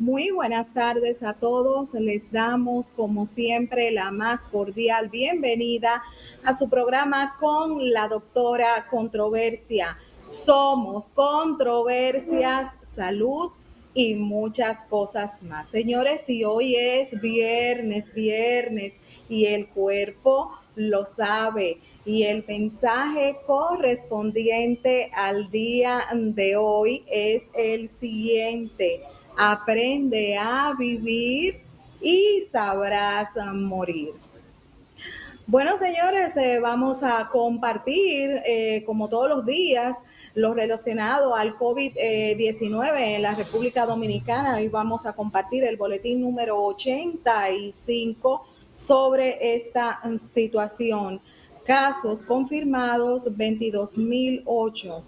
Muy buenas tardes a todos. Les damos, como siempre, la más cordial bienvenida a su programa con la doctora Controversia. Somos controversias, salud y muchas cosas más. Señores, y hoy es viernes, y el cuerpo lo sabe. Y el mensaje correspondiente al día de hoy es el siguiente: aprende a vivir y sabrás morir. Bueno, señores, vamos a compartir, como todos los días, lo relacionado al COVID-19 en la República Dominicana. Hoy vamos a compartir el boletín número 85 sobre esta situación. Casos confirmados 22.008,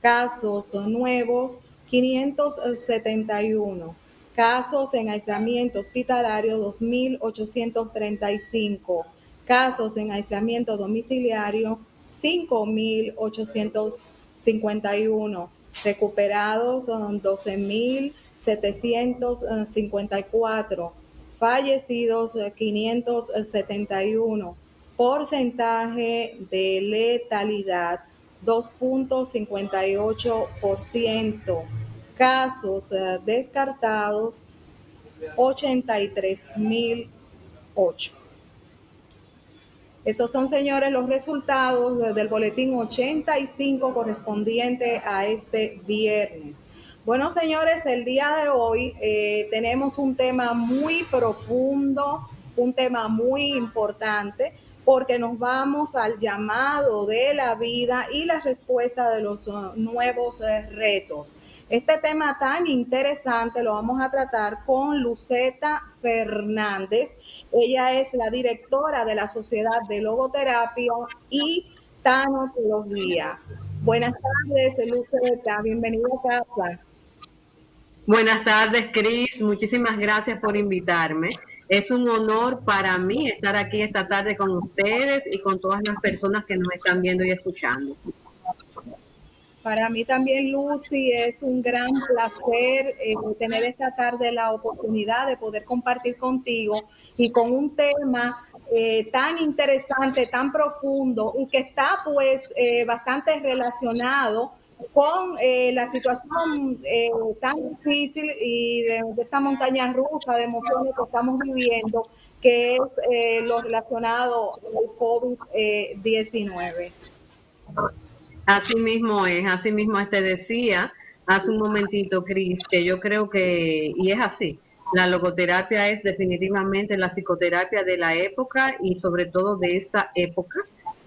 casos nuevos 571, casos en aislamiento hospitalario 2.835, casos en aislamiento domiciliario 5.851, recuperados son 12.754, fallecidos 571, porcentaje de letalidad 2.58%, casos descartados 83.008. Estos son, señores, los resultados del boletín 85 correspondiente a este viernes. Bueno, señores, el día de hoy tenemos un tema muy profundo, un tema muy importante, porque nos vamos al llamado de la vida y la respuesta de los nuevos retos. Este tema tan interesante lo vamos a tratar con Luceta Fernández. Ella es la directora de la Sociedad de Logoterapia y Tanatología. Buenas tardes, Luceta. Bienvenida a casa. Buenas tardes, Cris. Muchísimas gracias por invitarme. Es un honor para mí estar aquí esta tarde con ustedes y con todas las personas que nos están viendo y escuchando. Para mí también, Lucy, es un gran placer tener esta tarde la oportunidad de poder compartir contigo y con un tema tan interesante, tan profundo y que está pues bastante relacionado con la situación tan difícil y de esta montaña rusa de emociones que estamos viviendo, que es lo relacionado al COVID-19. Así mismo te decía hace un momentito, Cris, que yo creo que, y es así, la logoterapia es definitivamente la psicoterapia de la época y sobre todo de esta época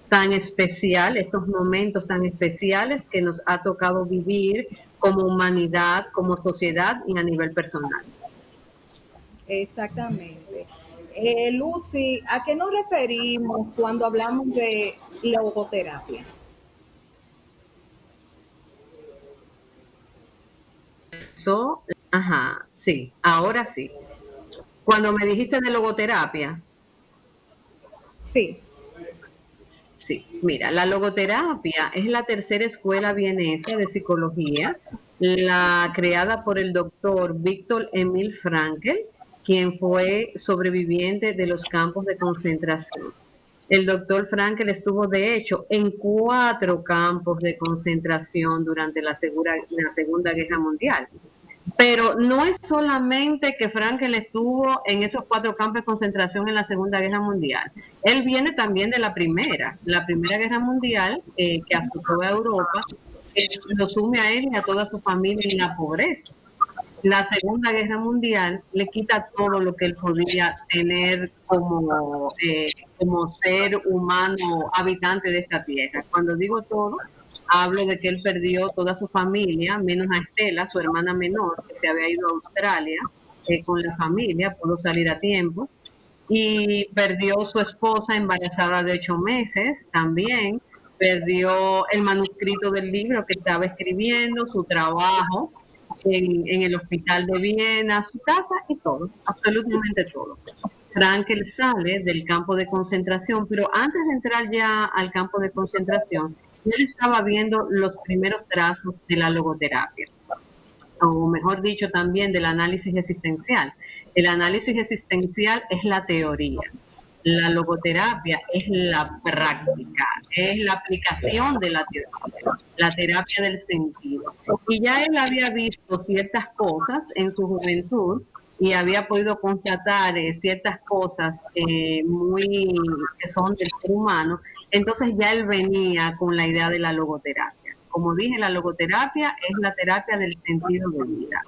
tan especial, estos momentos tan especiales que nos ha tocado vivir como humanidad, como sociedad y a nivel personal. Exactamente. Lucy, ¿a qué nos referimos cuando hablamos de logoterapia? Ajá, sí, ahora sí. Cuando me dijiste de logoterapia, Sí. sí, mira, la logoterapia es la tercera escuela vienesa de psicología, la creada por el doctor Víctor Emil Frankl, quien fue sobreviviente de los campos de concentración. El doctor Frankl estuvo, de hecho, en 4 campos de concentración durante la Segunda Guerra Mundial. Pero no es solamente que Frankel estuvo en esos 4 campos de concentración en la Segunda Guerra Mundial. Él viene también de la Primera Guerra Mundial, que azotó a Europa, que lo sume a él y a toda su familia en la pobreza. La Segunda Guerra Mundial le quita todo lo que él podía tener como ser humano habitante de esta tierra. Cuando digo todo, hablo de que él perdió toda su familia, menos a Estela, su hermana menor, que se había ido a Australia con la familia, pudo salir a tiempo, y perdió su esposa embarazada de 8 meses también, perdió el manuscrito del libro que estaba escribiendo, su trabajo en el hospital de Viena, su casa y todo, absolutamente todo. Frankel sale del campo de concentración, pero antes de entrar ya al campo de concentración, él estaba viendo los primeros trazos de la logoterapia. o mejor dicho también del análisis existencial. El análisis existencial es la teoría. La logoterapia es la práctica, es la aplicación de la teoría, la terapia del sentido. Y ya él había visto ciertas cosas en su juventud y había podido constatar ciertas cosas que son del ser humano, entonces ya él venía con la idea de la logoterapia. Como dije, la logoterapia es la terapia del sentido de vida.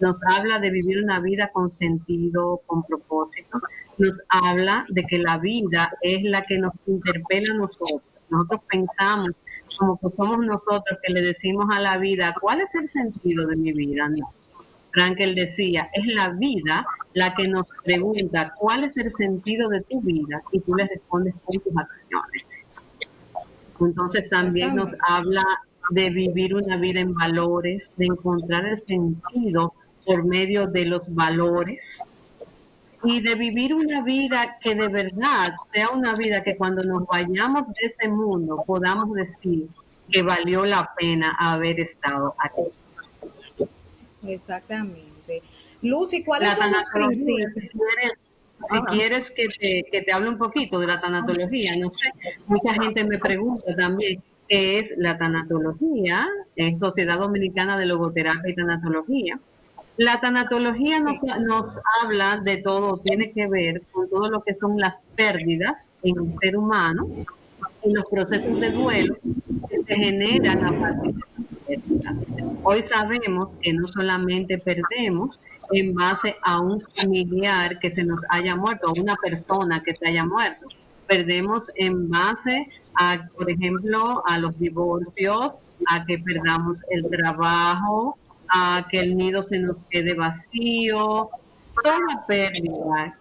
Nos habla de vivir una vida con sentido, con propósito. Nos habla de que la vida es la que nos interpela a nosotros. Nosotros pensamos como que somos nosotros que le decimos a la vida, ¿cuál es el sentido de mi vida? No. Frankel decía, es la vida la que nos pregunta cuál es el sentido de tu vida y tú le respondes con tus acciones. Entonces también nos habla de vivir una vida en valores, de encontrar el sentido por medio de los valores y de vivir una vida que de verdad sea una vida que cuando nos vayamos de este mundo podamos decir que valió la pena haber estado aquí. Exactamente. Lucy, ¿cuáles son los principios? Si quieres que te hable un poquito de la tanatología, no sé, mucha gente me pregunta también qué es la tanatología, es Sociedad Dominicana de Logoterapia y Tanatología. La tanatología nos habla de todo, tiene que ver con todo lo que son las pérdidas en el ser humano y los procesos de duelo que se generan a partir de las pérdidas. Hoy sabemos que no solamente perdemos en base a un familiar que se nos haya muerto, a una persona que se haya muerto, perdemos en base a, por ejemplo, a los divorcios, a que perdamos el trabajo, a que el nido se nos quede vacío, toda pérdida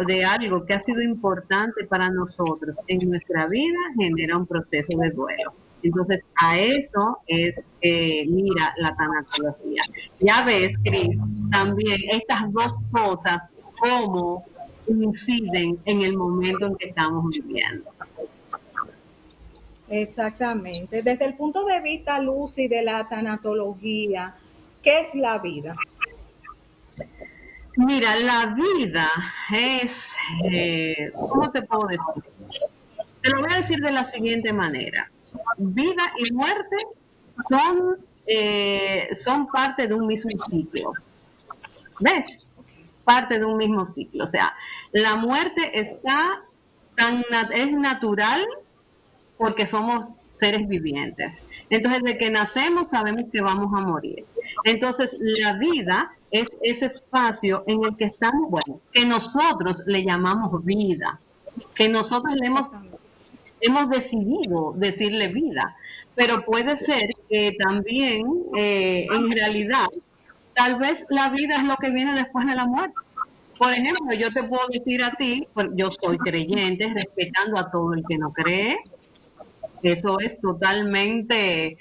de algo que ha sido importante para nosotros en nuestra vida genera un proceso de duelo. Entonces, a eso es, mira, la tanatología. Ya ves, Cris, también estas dos cosas, cómo inciden en el momento en que estamos viviendo. Exactamente. Desde el punto de vista, Lucy, de la tanatología, ¿qué es la vida? Mira, la vida es, ¿cómo te puedo decir? Te lo voy a decir de la siguiente manera. Vida y muerte son parte de un mismo ciclo. ¿Ves? Parte de un mismo ciclo. O sea, la muerte es natural porque somos seres vivientes. Entonces, de que nacemos sabemos que vamos a morir. Entonces, la vida es ese espacio en el que estamos, bueno, que nosotros le llamamos vida, que nosotros le hemos decidido decirle vida, pero puede ser que también, en realidad, tal vez la vida es lo que viene después de la muerte. Por ejemplo, yo te puedo decir a ti, pues, yo soy creyente, respetando a todo el que no cree, eso es totalmente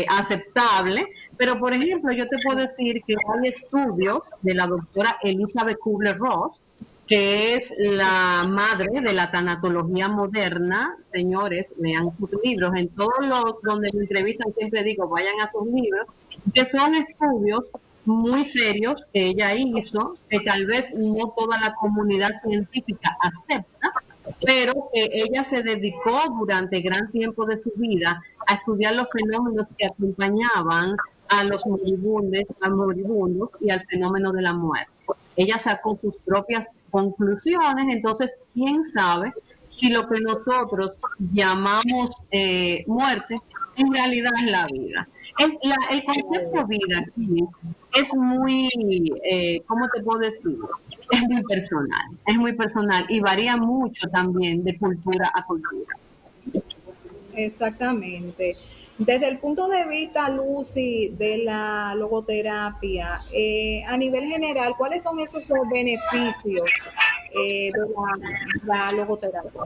aceptable, pero por ejemplo, yo te puedo decir que hay estudios de la doctora Elizabeth Kubler-Ross, que es la madre de la tanatología moderna. Señores, lean sus libros. En todos los donde me entrevistan siempre digo, vayan a sus libros, que son estudios muy serios que ella hizo, que tal vez no toda la comunidad científica acepta, pero que ella se dedicó durante gran tiempo de su vida a estudiar los fenómenos que acompañaban a los moribundos y al fenómeno de la muerte. Ella sacó sus propias conclusiones, entonces, ¿quién sabe si lo que nosotros llamamos muerte en realidad es la vida? El concepto vida aquí es muy, ¿cómo te puedo decir? Es muy personal y varía mucho también de cultura a cultura. Exactamente. Desde el punto de vista, Lucy, de la logoterapia, a nivel general, ¿cuáles son esos beneficios de la logoterapia?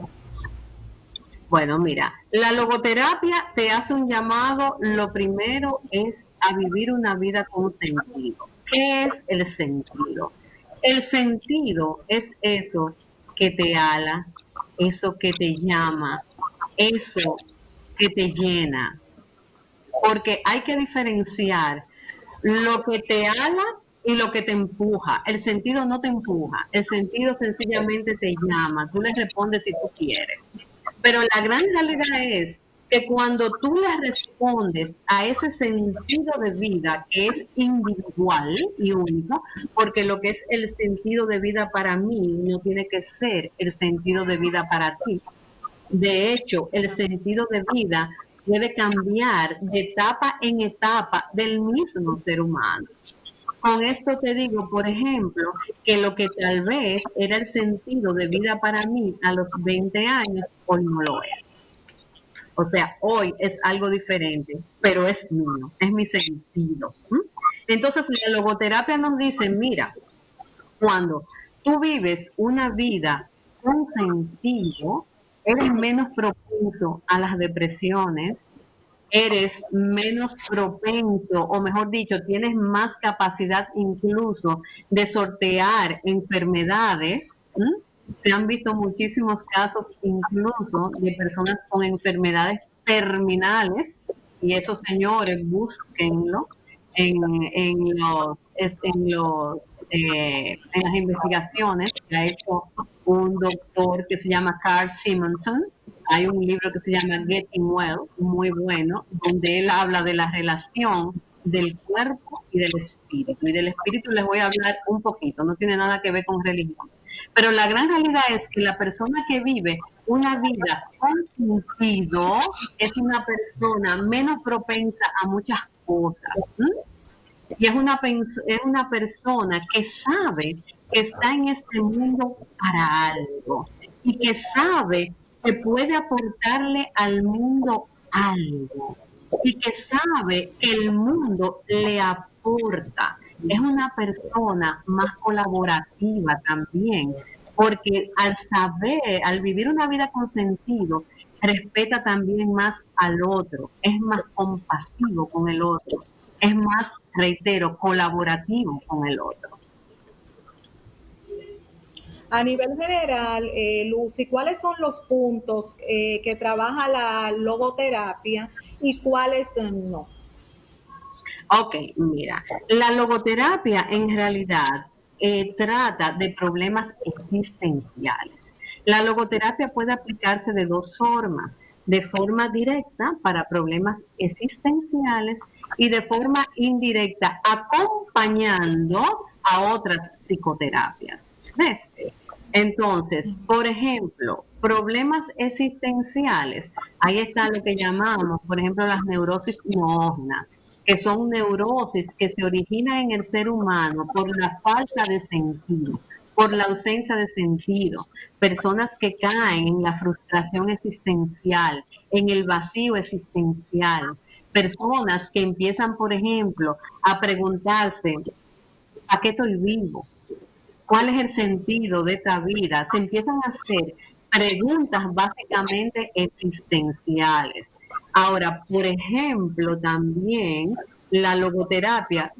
Bueno, mira, la logoterapia te hace un llamado, lo primero es a vivir una vida con sentido. ¿Qué es el sentido? El sentido es eso que te ala, eso que te llama, eso que te llena. Porque hay que diferenciar lo que te ala y lo que te empuja. El sentido no te empuja, el sentido sencillamente te llama, tú le respondes si tú quieres. Pero la gran realidad es que cuando tú le respondes a ese sentido de vida que es individual y único, porque lo que es el sentido de vida para mí no tiene que ser el sentido de vida para ti. De hecho, el sentido de vida puede cambiar de etapa en etapa del mismo ser humano. Con esto te digo, por ejemplo, que lo que tal vez era el sentido de vida para mí a los 20 años, hoy no lo es. O sea, hoy es algo diferente, pero es mío, es mi sentido. ¿Mm? Entonces, la logoterapia nos dice, mira, cuando tú vives una vida con sentido, eres menos propenso a las depresiones, eres menos propenso, o mejor dicho, tienes más capacidad incluso de sortear enfermedades. ¿Mm? Se han visto muchísimos casos incluso de personas con enfermedades terminales, y esos señores búsquenlo en, en las investigaciones que ha hecho un doctor que se llama Carl Simonton. Hay un libro que se llama Getting Well, muy bueno, donde él habla de la relación del cuerpo y del espíritu. Y del espíritu les voy a hablar un poquito, no tiene nada que ver con religión. Pero la gran realidad es que la persona que vive una vida con sentido es una persona menos propensa a muchas cosas. Y es una persona que sabe que está en este mundo para algo y que sabe que puede aportarle al mundo algo y que sabe que el mundo le aporta. Es una persona más colaborativa también, porque al saber, al vivir una vida con sentido, respeta también más al otro, es más compasivo con el otro, es más, reitero, colaborativo con el otro. A nivel general, Lucy, ¿cuáles son los puntos que trabaja la logoterapia y cuáles no? Ok, mira, la logoterapia en realidad trata de problemas existenciales. La logoterapia puede aplicarse de dos formas, de forma directa para problemas existenciales y de forma indirecta acompañando a otras psicoterapias. ¿Ves? Entonces, por ejemplo, problemas existenciales, ahí está lo que llamamos, por ejemplo, las neurosis noógenas, que son neurosis que se originan en el ser humano por la falta de sentido, por la ausencia de sentido, personas que caen en la frustración existencial, en el vacío existencial, personas que empiezan, por ejemplo, a preguntarse, ¿a qué estoy vivo? ¿Cuál es el sentido de esta vida? Se empiezan a hacer preguntas básicamente existenciales. Ahora, por ejemplo, también la logoterapia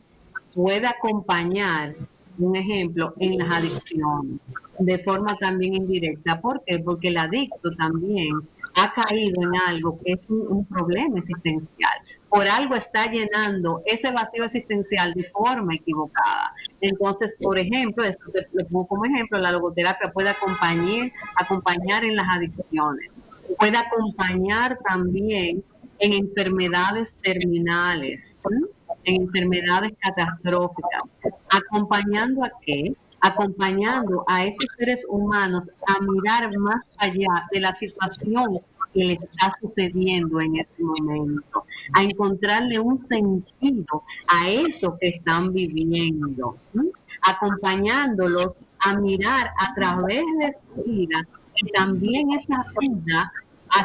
puede acompañar, un ejemplo, en las adicciones, de forma también indirecta. ¿Por qué? Porque el adicto también ha caído en algo que es un problema existencial. Por algo está llenando ese vacío existencial de forma equivocada. Entonces, por ejemplo, esto lo pongo como ejemplo, la logoterapia puede acompañar en las adicciones, puede acompañar también en enfermedades terminales, ¿sí? En enfermedades catastróficas, acompañando a qué? Acompañando a esos seres humanos a mirar más allá de la situación que les está sucediendo en este momento, a encontrarle un sentido a eso que están viviendo, ¿sí? Acompañándolos a mirar a través de su vida y también esa vida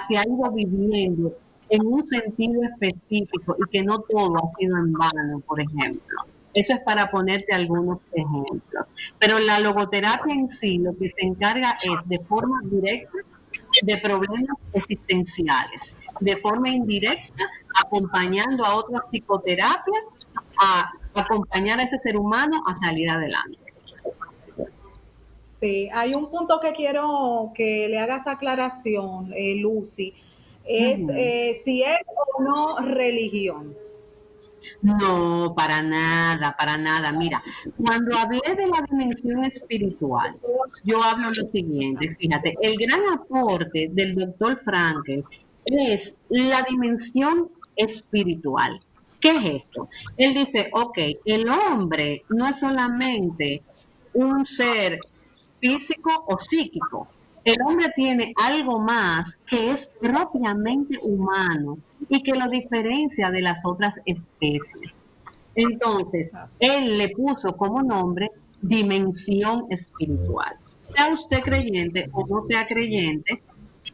se ha ido viviendo en un sentido específico y que no todo ha sido en vano, por ejemplo. Eso es para ponerte algunos ejemplos. Pero la logoterapia en sí lo que se encarga es de forma directa de problemas existenciales, de forma indirecta acompañando a otras psicoterapias a acompañar a ese ser humano a salir adelante. Sí, hay un punto que quiero que le hagas aclaración, Lucy, es Ujú. si es o no religión. No, para nada, para nada. Mira, cuando hablé de la dimensión espiritual, yo hablo lo siguiente, fíjate, el gran aporte del doctor Frankel es la dimensión espiritual. ¿Qué es esto? Él dice, ok, el hombre no es solamente un ser físico o psíquico. El hombre tiene algo más que es propiamente humano y que lo diferencia de las otras especies. Entonces, él le puso como nombre dimensión espiritual. Sea usted creyente o no sea creyente,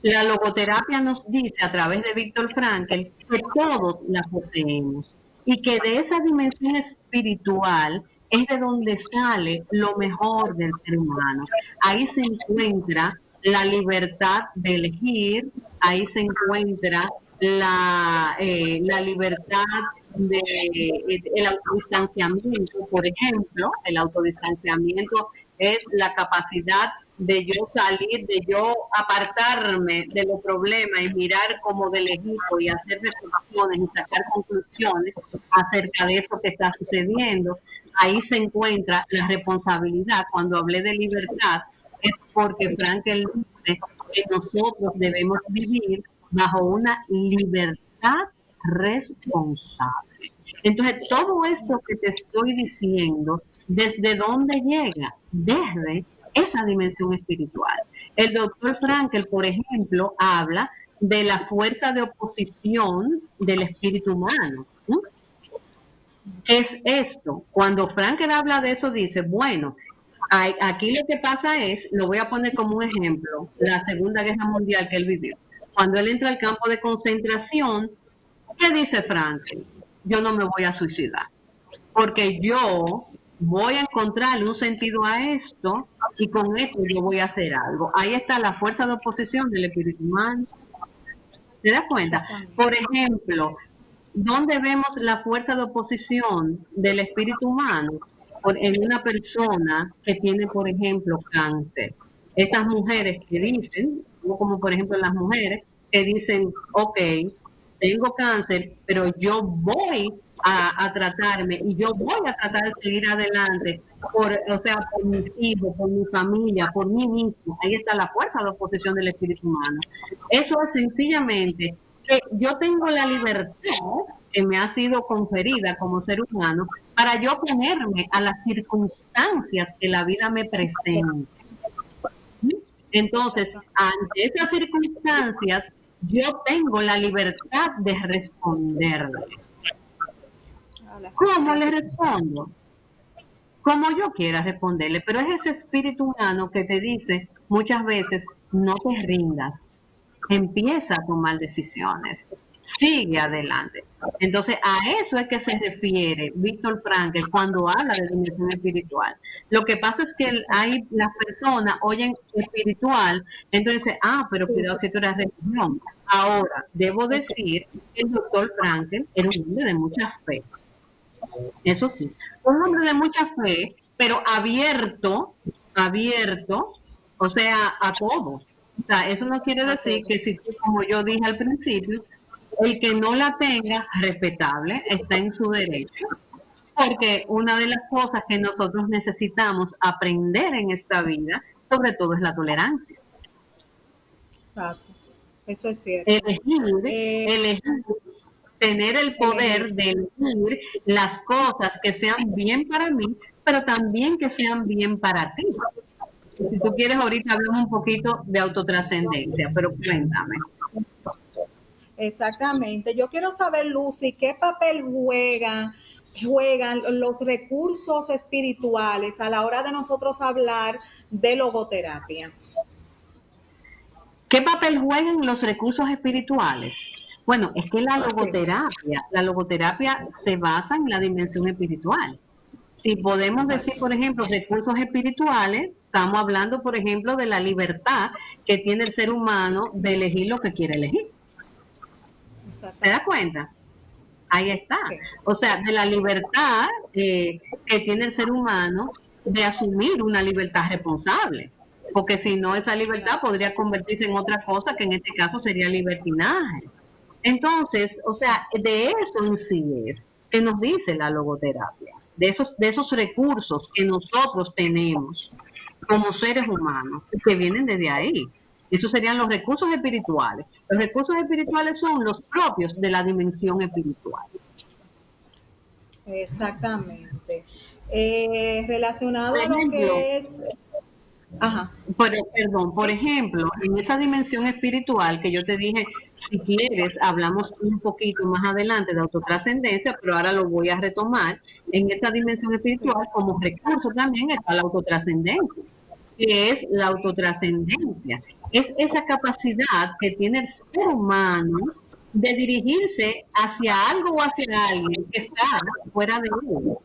la logoterapia nos dice a través de Víctor Frankl que todos la poseemos y que de esa dimensión espiritual es de donde sale lo mejor del ser humano. Ahí se encuentra la libertad de elegir, ahí se encuentra la libertad de el autodistanciamiento, por ejemplo. El autodistanciamiento es la capacidad de yo salir, de yo apartarme de los problemas y mirar como de lejito y hacer reflexiones y sacar conclusiones acerca de eso que está sucediendo. Ahí se encuentra la responsabilidad. Cuando hablé de libertad, es porque Frankel dice que nosotros debemos vivir bajo una libertad responsable. Entonces, todo esto que te estoy diciendo, ¿desde dónde llega? Desde esa dimensión espiritual. El doctor Frankel, por ejemplo, habla de la fuerza de oposición del espíritu humano. ¿Sí? ¿Qué es esto? Cuando Frankel habla de eso, dice, bueno, aquí lo que pasa es, lo voy a poner como un ejemplo, la Segunda Guerra Mundial que él vivió. Cuando él entra al campo de concentración, ¿qué dice Frankel? Yo no me voy a suicidar, porque yo voy a encontrarle un sentido a esto y con esto yo voy a hacer algo. Ahí está la fuerza de oposición del espíritu humano. ¿Te das cuenta? Por ejemplo, ¿dónde vemos la fuerza de oposición del espíritu humano? En una persona que tiene, por ejemplo, cáncer. Estas mujeres que dicen, como por ejemplo las mujeres que dicen, ok, tengo cáncer, pero yo voy a tratarme y yo voy a tratar de seguir adelante, o sea, por mis hijos, por mi familia, por mí mismo. Ahí está la fuerza de oposición del espíritu humano. Eso es sencillamente que yo tengo la libertad que me ha sido conferida como ser humano para yo ponerme a las circunstancias que la vida me presenta. Entonces, ante esas circunstancias, yo tengo la libertad de responderle. ¿Cómo le respondo? Como yo quiera responderle, pero es ese espíritu humano que te dice muchas veces, no te rindas, empieza a tomar decisiones, sigue adelante. Entonces, a eso es que se refiere Víctor Frankl cuando habla de dimensión espiritual. Lo que pasa es que las personas oyen espiritual, entonces, pero cuidado si tú eres religión. Ahora, debo decir que el doctor Frankl era un hombre de mucha fe. Eso sí, un hombre de mucha fe, pero abierto, o sea, a todos. O sea, eso no quiere decir que si tú, como yo dije al principio, el que no la tenga, respetable, está en su derecho. Porque una de las cosas que nosotros necesitamos aprender en esta vida, sobre todo, es la tolerancia. Exacto, eso es cierto. Elegir, tener el poder de elegir las cosas que sean bien para mí, pero también que sean bien para ti. Si tú quieres, ahorita hablamos un poquito de autotrascendencia, pero cuéntame. Exactamente. Yo quiero saber, Lucy, ¿qué papel juegan los recursos espirituales a la hora de nosotros hablar de logoterapia? ¿Qué papel juegan los recursos espirituales? Bueno, es que la logoterapia se basa en la dimensión espiritual. Si podemos decir, por ejemplo, recursos espirituales, estamos hablando, por ejemplo, de la libertad que tiene el ser humano de elegir lo que quiere elegir. ¿Te das cuenta? Ahí está. Sí. O sea, de la libertad que tiene el ser humano de asumir una libertad responsable. Porque si no, esa libertad podría convertirse en otra cosa, que en este caso sería libertinaje. Entonces, o sea, de eso en sí es. que nos dice la logoterapia, de esos recursos que nosotros tenemos como seres humanos, que vienen desde ahí. Esos serían los recursos espirituales. Los recursos espirituales son los propios de la dimensión espiritual. Exactamente. Relacionado Por a lo ejemplo, que es... Ajá. perdón, por ejemplo, en esa dimensión espiritual que yo te dije, si quieres, hablamos un poquito más adelante de autotrascendencia, pero ahora lo voy a retomar. En esa dimensión espiritual, como recurso también está la autotrascendencia, que es la autotrascendencia. Es esa capacidad que tiene el ser humano de dirigirse hacia algo o hacia alguien que está fuera de él.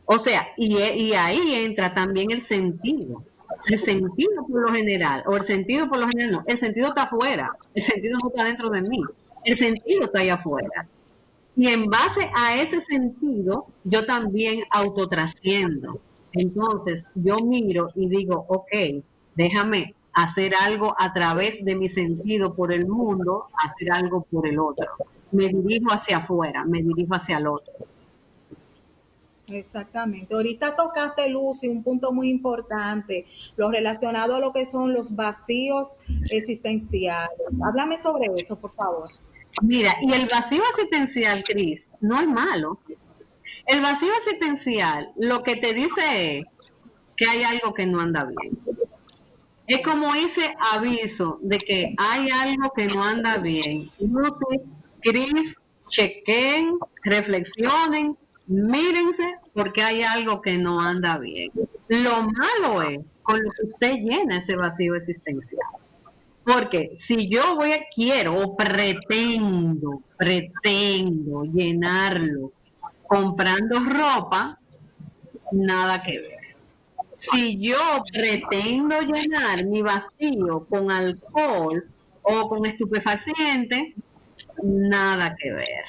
O sea, y ahí entra también el sentido. El sentido por lo general, o el sentido por lo general no, el sentido está afuera, el sentido no está dentro de mí, el sentido está allá afuera. Y en base a ese sentido, yo también autotrasciendo. Entonces, yo miro y digo, ok, déjame hacer algo a través de mi sentido por el mundo, hacer algo por el otro. Me dirijo hacia afuera, me dirijo hacia el otro. Exactamente. Ahorita tocaste, Lucy, un punto muy importante, lo relacionado a lo que son los vacíos existenciales. Háblame sobre eso, por favor. Mira, y el vacío existencial, Cris, no es malo. El vacío existencial lo que te dice es que hay algo que no anda bien. Es como ese aviso de que hay algo que no anda bien. Lucy, Cris, chequen, reflexionen, mírense porque hay algo que no anda bien. Lo malo es con lo que usted llena ese vacío existencial. Porque si yo quiero o pretendo llenarlo comprando ropa, nada que ver. Si yo pretendo llenar mi vacío con alcohol o con estupefaciente, nada que ver.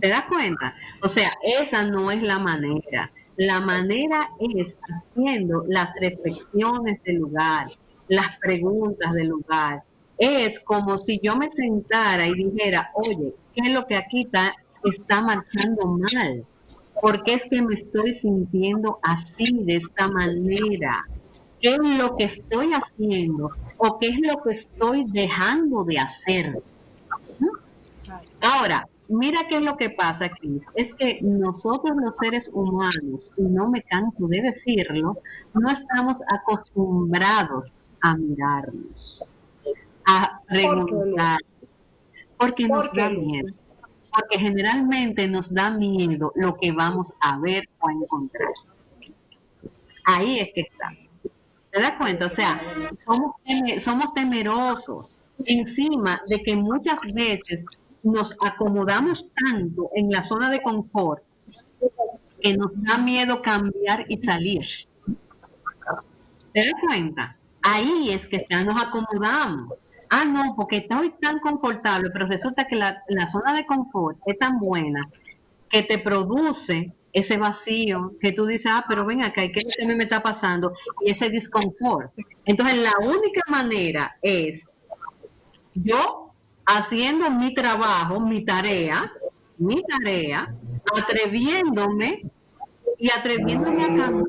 ¿Te das cuenta? O sea, esa no es la manera. La manera es haciendo las reflexiones del lugar, las preguntas del lugar. Es como si yo me sentara y dijera, oye, ¿qué es lo que aquí está marchando mal? ¿Por qué es que me estoy sintiendo así, de esta manera? ¿Qué es lo que estoy haciendo? ¿O qué es lo que estoy dejando de hacer? Ahora, mira qué es lo que pasa aquí. Es que nosotros los seres humanos, y no me canso de decirlo, no estamos acostumbrados a mirarnos, a ¿Por qué, preguntar, Lucy? porque nos ¿Por da qué, miedo. Lucy? Porque generalmente nos da miedo lo que vamos a ver o a encontrar. Ahí es que está. ¿Te das Sí, cuenta? O sea, totalmente. somos temerosos encima de que muchas veces nos acomodamos tanto en la zona de confort que nos da miedo cambiar y salir. ¿Te das cuenta? Ahí es que ya nos acomodamos. Ah, no, porque estoy tan confortable, pero resulta que la zona de confort es tan buena que te produce ese vacío que tú dices, ah, pero ven acá, ¿qué es lo que me está pasando? Y ese disconfort. Entonces, la única manera es yo haciendo mi trabajo, mi tarea, atreviéndome y atreviéndome a cambiar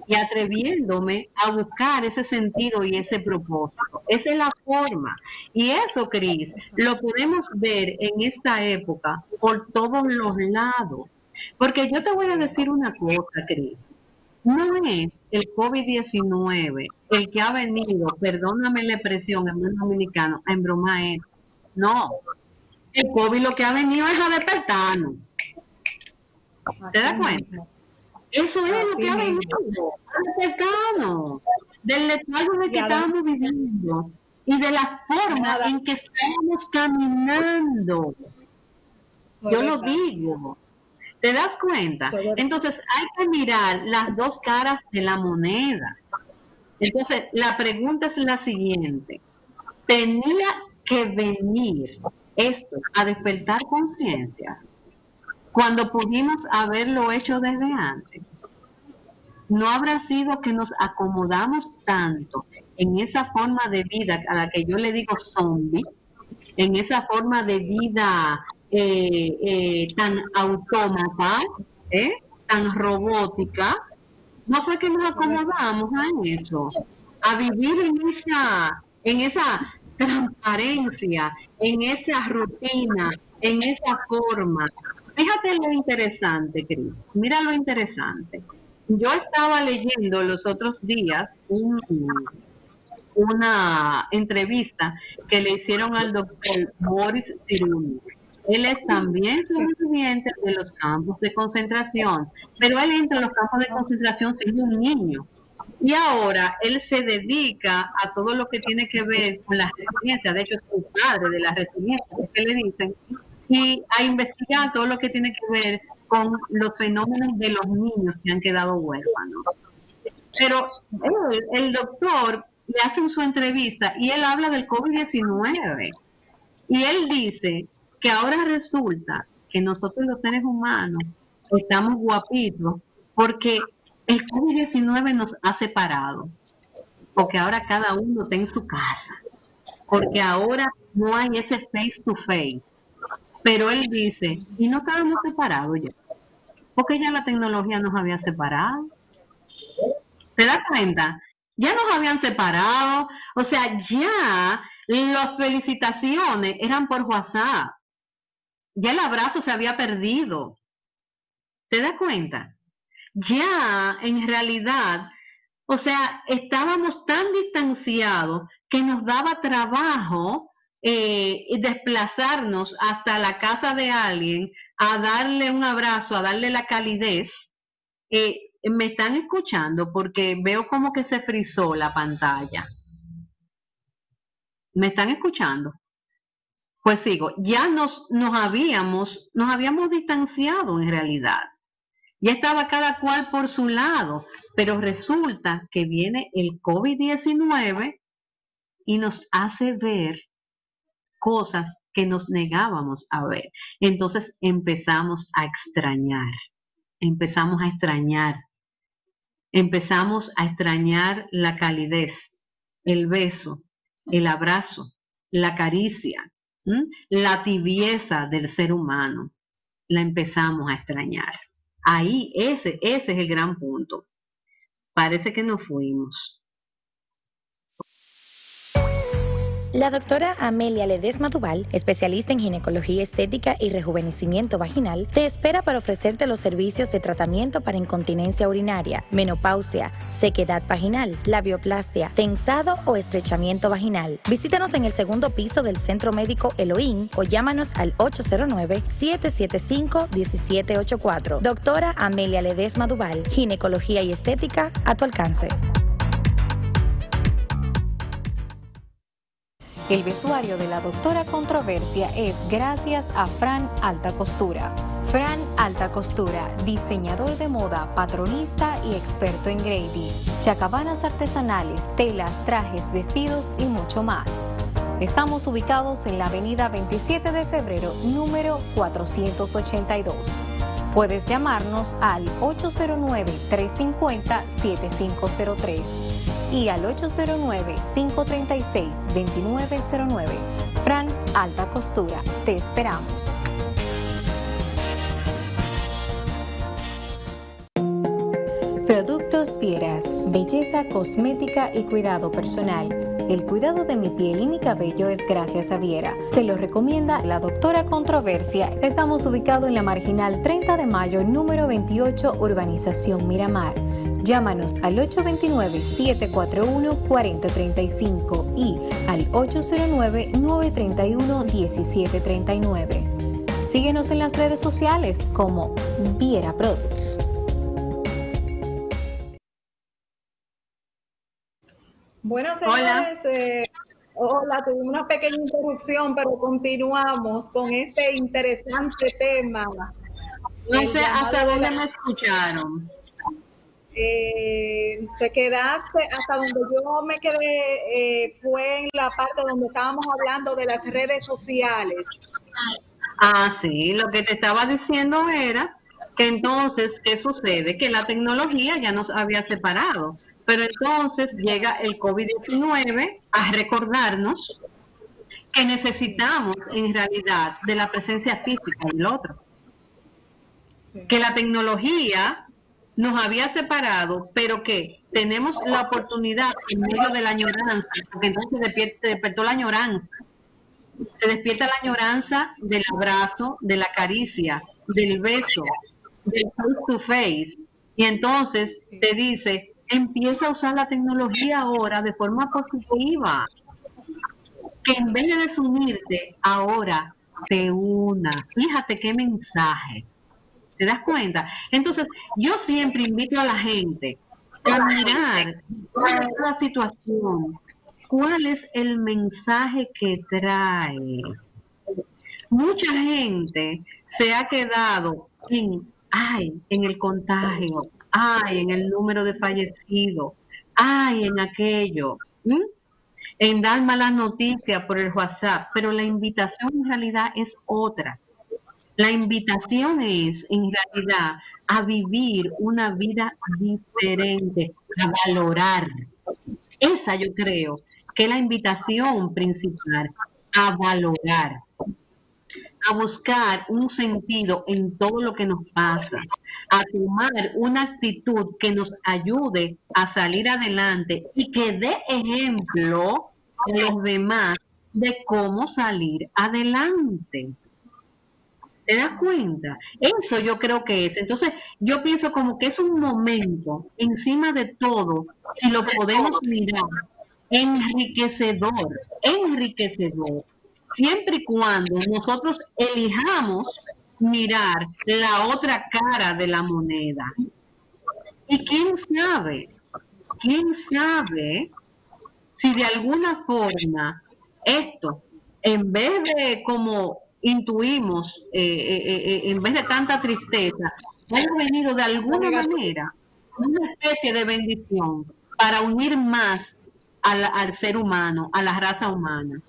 y atreviéndome a buscar ese sentido y ese propósito. Esa es la forma. Y eso, Cris, lo podemos ver en esta época por todos los lados. Porque yo te voy a decir una cosa, Cris. No es el COVID-19 el que ha venido, perdóname la expresión, en buen dominicano, a embromar esto. No. El COVID lo que ha venido es a despertarnos. ¿Te das Así cuenta? mismo, Eso es lo que así ha mismo. venido, cercano, del letargo en el que Y a dar estábamos viviendo y de la forma nada, en que estábamos caminando. eso es Yo lo verdad, digo, ¿te das cuenta? eso es verdad. Entonces hay que mirar las dos caras de la moneda. Entonces la pregunta es la siguiente, ¿tenía que venir esto a despertar conciencias cuando pudimos haberlo hecho desde antes? ¿No habrá sido que nos acomodamos tanto en esa forma de vida a la que yo le digo zombie, en esa forma de vida tan autómata, tan robótica, no fue que nos acomodamos a eso, a vivir en esa transparencia, en esa rutina, en esa forma. Fíjate lo interesante, Cris. Mira lo interesante. Yo estaba leyendo los otros días una entrevista que le hicieron al doctor Boris Cyrulnik. Él es también sobreviviente de los campos de concentración, pero él entra en los campos de concentración siendo un niño. Y ahora él se dedica a todo lo que tiene que ver con la resiliencia, de hecho es un padre de la resiliencia, que le dicen, y a investigar todo lo que tiene que ver con los fenómenos de los niños que han quedado huérfanos. Pero el doctor le hacen su entrevista y él habla del COVID-19 y él dice que ahora resulta que nosotros los seres humanos estamos guapitos porque el COVID-19 nos ha separado, porque ahora cada uno está en su casa, porque ahora no hay ese face to face. Pero él dice, y no estábamos separados ya, porque ya la tecnología nos había separado. ¿Te das cuenta? Ya nos habían separado, o sea, ya las felicitaciones eran por WhatsApp, ya el abrazo se había perdido. ¿Te das cuenta? Ya en realidad, o sea, estábamos tan distanciados que nos daba trabajo desplazarnos hasta la casa de alguien a darle un abrazo, a darle la calidez. Me están escuchando porque veo como que se frizó la pantalla. ¿Me están escuchando? Pues sigo, ya nos habíamos distanciado en realidad. Ya estaba cada cual por su lado, pero resulta que viene el COVID-19 y nos hace ver cosas que nos negábamos a ver. Entonces empezamos a extrañar la calidez, el beso, el abrazo, la caricia, la tibieza del ser humano. La empezamos a extrañar. Ahí, ese es el gran punto. Parece que nos fuimos. La doctora Amelia Ledesma Duval, especialista en ginecología estética y rejuvenecimiento vaginal, te espera para ofrecerte los servicios de tratamiento para incontinencia urinaria, menopausia, sequedad vaginal, labioplastia, tensado o estrechamiento vaginal. Visítanos en el segundo piso del Centro Médico Elohim o llámanos al 809-775-1784. Doctora Amelia Ledesma Duval, ginecología y estética a tu alcance. El vestuario de la doctora Controversia es gracias a Fran Alta Costura. Fran Alta Costura, diseñador de moda, patronista y experto en grading, chacabanas artesanales, telas, trajes, vestidos y mucho más. Estamos ubicados en la avenida 27 de febrero, número 482. Puedes llamarnos al 809-350-7503. y al 809-536-2909. Fran Alta Costura, te esperamos. Productos Vieras, belleza cosmética y cuidado personal. El cuidado de mi piel y mi cabello es gracias a Viera. Se lo recomienda la doctora Controversia. Estamos ubicados en la Marginal 30 de Mayo, número 28, Urbanización Miramar. Llámanos al 829-741-4035 y al 809-931-1739. Síguenos en las redes sociales como Viera Products. Bueno, señores, hola, tuve una pequeña interrupción, pero continuamos con este interesante tema. No sé hasta dónde me escucharon. Te quedaste hasta donde yo me quedé, fue en la parte donde estábamos hablando de las redes sociales. Ah, sí, lo que te estaba diciendo era que entonces, ¿qué sucede? Que la tecnología ya nos había separado, pero entonces llega el COVID-19 a recordarnos que necesitamos en realidad de la presencia física del otro. Sí. Que la tecnología nos había separado, pero que tenemos la oportunidad en medio de la añoranza, porque entonces se despertó la añoranza. Se despierta la añoranza del abrazo, de la caricia, del beso, del face to face. Y entonces te dice, empieza a usar la tecnología ahora de forma positiva. Que en vez de desunirte, ahora te una. Fíjate qué mensaje. ¿Te das cuenta? Entonces, yo siempre invito a la gente a mirar la situación. ¿Cuál es el mensaje que trae? Mucha gente se ha quedado en el contagio, en el número de fallecidos, en aquello, en dar malas noticias por el WhatsApp, pero la invitación en realidad es otra. La invitación es, en realidad, a vivir una vida diferente, a valorar. Esa yo creo que es la invitación principal, a valorar, a buscar un sentido en todo lo que nos pasa, a tomar una actitud que nos ayude a salir adelante y que dé ejemplo a los demás de cómo salir adelante. ¿Te das cuenta? Eso yo creo que es. Entonces, yo pienso como que es un momento, encima de todo, si lo podemos mirar, enriquecedor, siempre y cuando nosotros elijamos mirar la otra cara de la moneda. Y quién sabe si de alguna forma esto, en vez de como intuimos, en vez de tanta tristeza, haya venido de alguna manera una especie de bendición para unir más al ser humano, a la raza humana.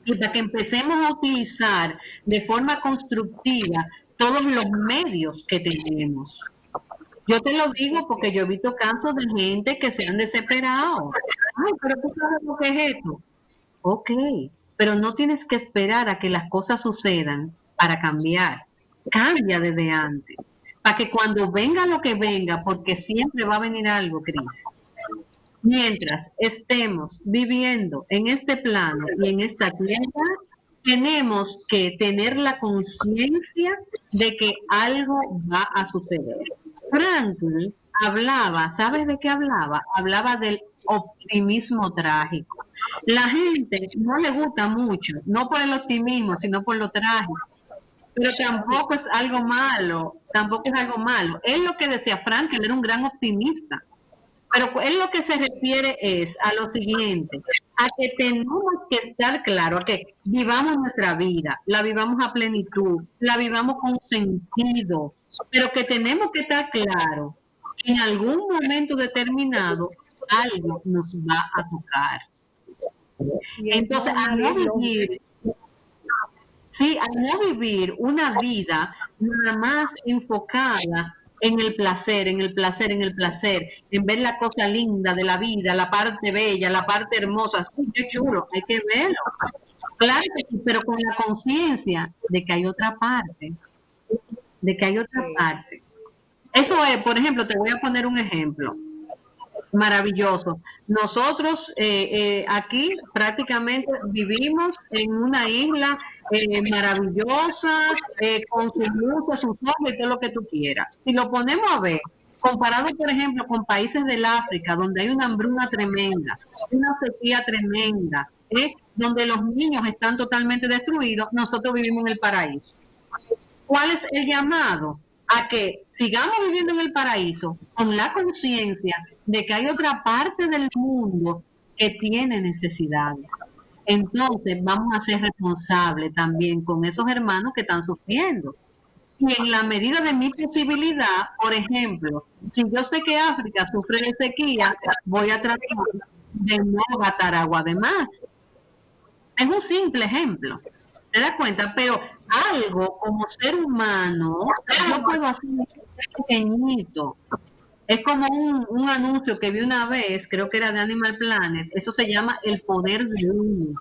Y para que empecemos a utilizar de forma constructiva todos los medios que tenemos. Yo te lo digo porque yo he visto casos de gente que se han desesperado. Ay, pero tú sabes lo que es esto. Ok, pero no tienes que esperar a que las cosas sucedan para cambiar. Cambia desde antes. Para que cuando venga lo que venga, porque siempre va a venir algo, Cris. Mientras estemos viviendo en este plano y en esta tierra, tenemos que tener la conciencia de que algo va a suceder. Franklin hablaba, ¿sabes de qué hablaba? Hablaba del optimismo trágico. La gente no le gusta mucho, no por el optimismo, sino por lo trágico. Pero tampoco es algo malo, Él lo que decía, Franklin era un gran optimista. Pero él lo que se refiere es a lo siguiente, a que tenemos que estar claros, a que vivamos nuestra vida, la vivamos a plenitud, la vivamos con sentido, pero que tenemos que estar claros que en algún momento determinado algo nos va a tocar. Entonces, al no vivir una vida nada más enfocada en el placer, en ver la cosa linda de la vida, la parte bella, la parte hermosa. ¡Uy, qué chulo! Hay que verlo. Claro que sí, pero con la conciencia de que hay otra parte. Eso es, por ejemplo, te voy a poner un ejemplo maravilloso. Nosotros aquí prácticamente vivimos en una isla maravillosa, con sus luces, sus ojos y todo lo que tú quieras. Si lo ponemos a ver, comparado por ejemplo con países del África, donde hay una hambruna tremenda, una sequía tremenda, donde los niños están totalmente destruidos, nosotros vivimos en el paraíso. ¿Cuál es el llamado? A que sigamos viviendo en el paraíso con la conciencia de que hay otra parte del mundo que tiene necesidades. Entonces vamos a ser responsables también con esos hermanos que están sufriendo. Y en la medida de mi posibilidad, por ejemplo, si yo sé que África sufre de sequía, voy a tratar de no gastar agua de más. Es un simple ejemplo. ¿Te das cuenta? Pero algo como ser humano, yo puedo hacer pequeñito. Es como un anuncio que vi una vez, creo que era de Animal Planet, eso se llama el poder de uno.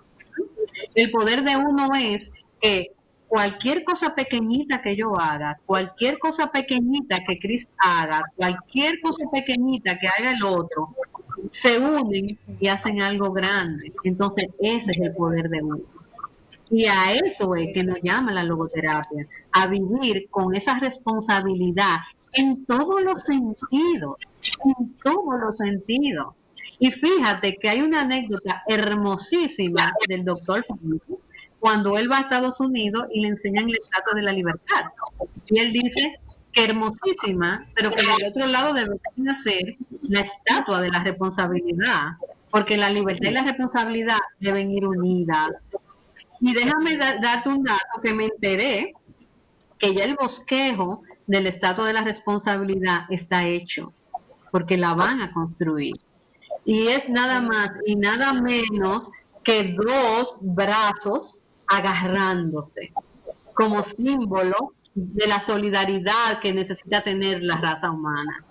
El poder de uno es que cualquier cosa pequeñita que yo haga, cualquier cosa pequeñita que Cris haga, cualquier cosa pequeñita que haga el otro, se unen y hacen algo grande. Entonces, ese es el poder de uno. Y a eso es que nos llama la logoterapia, a vivir con esa responsabilidad en todos los sentidos, en todos los sentidos. Y fíjate que hay una anécdota hermosísima del doctor cuando él va a Estados Unidos y le enseñan la Estatua de la Libertad. Y él dice que hermosísima, pero que del otro lado debería ser la estatua de la responsabilidad, porque la libertad y la responsabilidad deben ir unidas. Y déjame darte un dato que me enteré, que ya el bosquejo del estatua de la responsabilidad está hecho, porque la van a construir. Y es nada más y nada menos que 2 brazos agarrándose, como símbolo de la solidaridad que necesita tener la raza humana.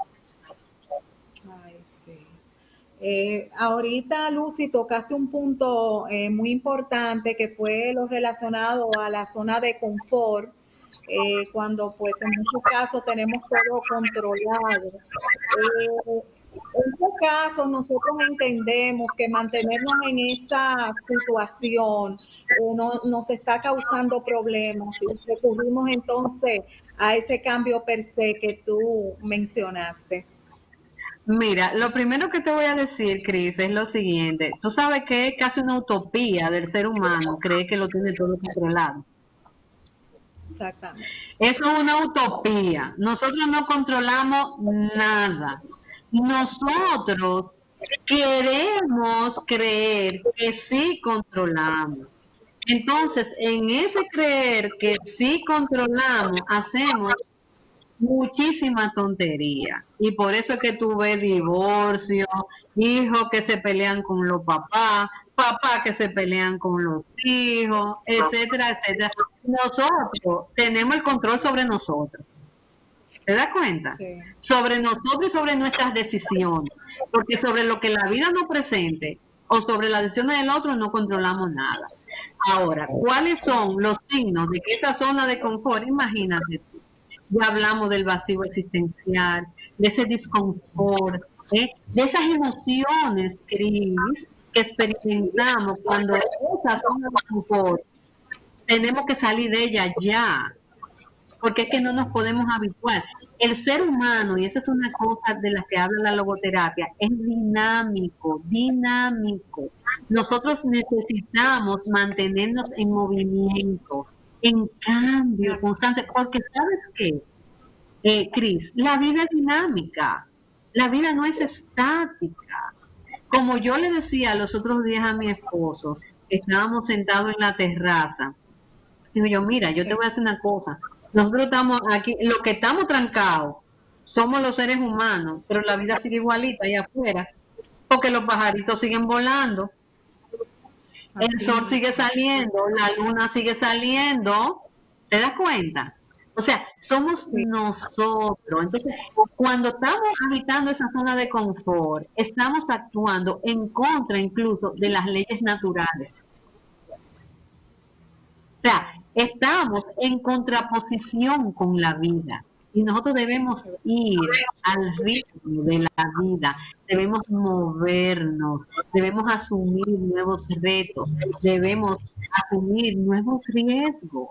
Ay, sí. Ahorita, Lucy, tocaste un punto muy importante que fue lo relacionado a la zona de confort, cuando pues en muchos casos tenemos todo controlado. En este caso, nosotros entendemos que mantenernos en esa situación nos está causando problemas y recurrimos entonces a ese cambio per se que tú mencionaste. Mira, lo primero que te voy a decir, Cris, es lo siguiente. Tú sabes que es casi una utopía del ser humano creer que lo tiene todo controlado. Exactamente. Eso es una utopía. Nosotros no controlamos nada. Nosotros queremos creer que sí controlamos. Entonces, en ese creer que sí controlamos, hacemos muchísima tontería. Y por eso es que tú ves divorcio, hijos que se pelean con los papás, papás que se pelean con los hijos, etcétera, etcétera. Nosotros tenemos el control sobre nosotros. ¿Te das cuenta? Sí. Sobre nosotros y sobre nuestras decisiones. Porque sobre lo que la vida nos presente o sobre las decisiones del otro no controlamos nada. Ahora, ¿cuáles son los signos de que esa zona de confort? Imagínate tú. Ya hablamos del vacío existencial, de ese disconfort, de esas emociones, Cris, que experimentamos cuando esa zona de confort tenemos que salir de ella ya, porque es que no nos podemos habituar. El ser humano, y esa es una cosa de la que habla la logoterapia, es dinámico, dinámico. Nosotros necesitamos mantenernos en movimiento, en cambio constante, porque ¿sabes qué, Cris? La vida es dinámica, la vida no es estática. Como yo le decía los otros días a mi esposo, estábamos sentados en la terraza, digo yo, mira, yo te voy a hacer una cosa. Nosotros estamos aquí, lo que estamos trancados, somos los seres humanos, pero la vida sigue igualita allá afuera, porque los pajaritos siguen volando, el sol sigue saliendo, la luna sigue saliendo, ¿te das cuenta? O sea, somos nosotros. Entonces, cuando estamos habitando esa zona de confort, estamos actuando en contra incluso de las leyes naturales. O sea, estamos en contraposición con la vida y nosotros debemos ir al ritmo de la vida, debemos movernos, debemos asumir nuevos retos, debemos asumir nuevos riesgos,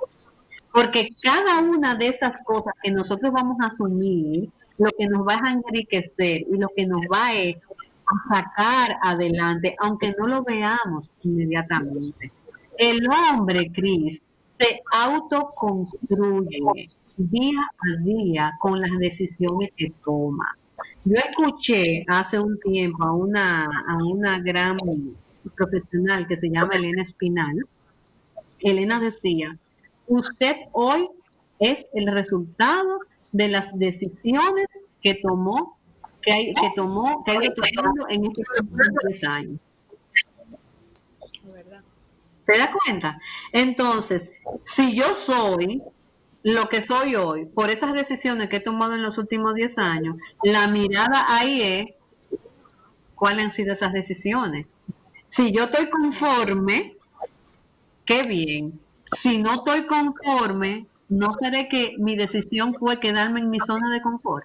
porque cada una de esas cosas que nosotros vamos a asumir, lo que nos va a enriquecer y lo que nos va a sacar adelante, aunque no lo veamos inmediatamente. El hombre, Cris, se autoconstruye día a día con las decisiones que toma. Yo escuché hace un tiempo a una gran profesional que se llama Elena Espinal. Elena decía, usted hoy es el resultado de las decisiones que tomó, que ha ido tomando en estos últimos 10 años. ¿Te das cuenta? Entonces, si yo soy lo que soy hoy, por esas decisiones que he tomado en los últimos 10 años, la mirada ahí es, ¿cuáles han sido esas decisiones? Si yo estoy conforme, qué bien. Si no estoy conforme, no seré que mi decisión fue quedarme en mi zona de confort